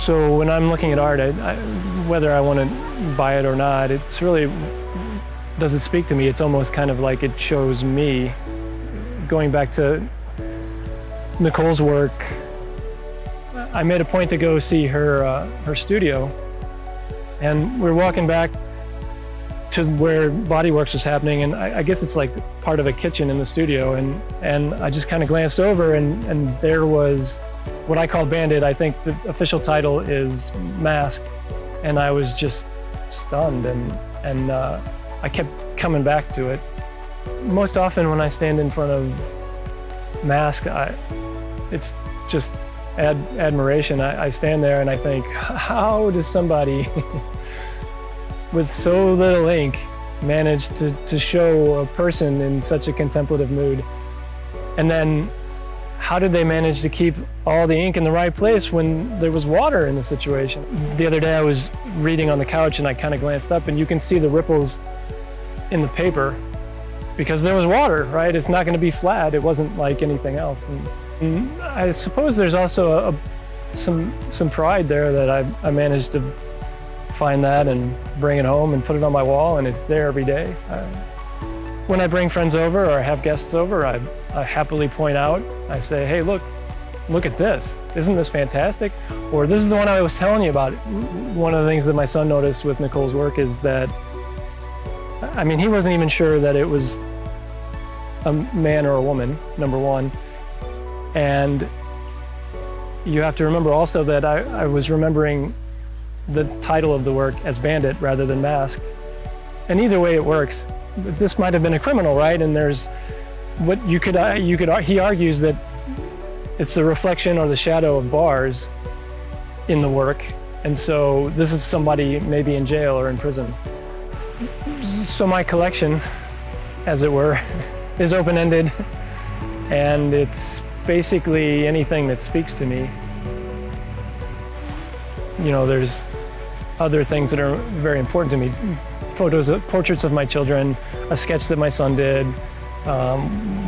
So when I'm looking at art, whether I want to buy it or not, it's really doesn't speak to me. It's almost kind of like it shows me. Going back to Nicole's work, I made a point to go see her studio, and we're walking back to where Bodyworks was happening, and I guess it's like part of a kitchen in the studio, and I just kind of glanced over, and there was what I call Bandit. I think the official title is Mask, and I was just stunned, and I kept coming back to it. Most often when I stand in front of Mask, it's just admiration. I stand there and I think, how does somebody with so little ink manage to show a person in such a contemplative mood? And then how did they manage to keep all the ink in the right place when there was water in the situation? The other day I was reading on the couch and I kind of glanced up, and you can see the ripples in the paper because there was water, right? It's not going to be flat. It wasn't like anything else. And I suppose there's also some pride there that I managed to find that and bring it home and put it on my wall, and it's there every day. When I bring friends over or have guests over, I happily point out, I say, hey, look at this. Isn't this fantastic? Or this is the one I was telling you about. One of the things that my son noticed with Nicole's work is that, I mean, he wasn't even sure that it was a man or a woman, number one. And you have to remember also that I was remembering the title of the work as Bandit rather than Masked. And either way it works. This might have been a criminal, right? And there's what he argues that it's the reflection or the shadow of bars in the work. And so this is somebody maybe in jail or in prison. So my collection, as it were, is open-ended, and it's basically anything that speaks to me. You know, there's other things that are very important to me. Portraits of my children, a sketch that my son did,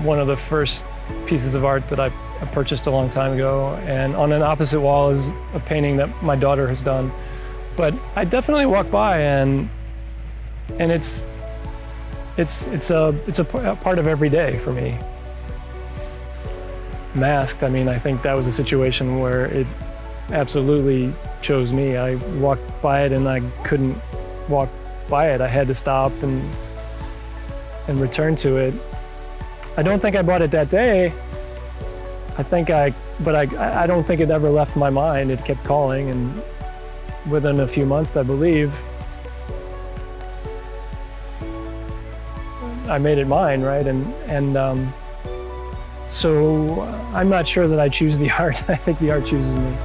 one of the first pieces of art that I purchased a long time ago, and on an opposite wall is a painting that my daughter has done. But I definitely walk by and it's a part of every day for me. Masked, I mean, I think that was a situation where it absolutely chose me. I walked by it and I couldn't walk by it. I had to stop and return to it. I don't think I bought it that day. But I don't think it ever left my mind. It kept calling, and within a few months, I believe, I made it mine, right? So I'm not sure that I choose the art. I think the art chooses me.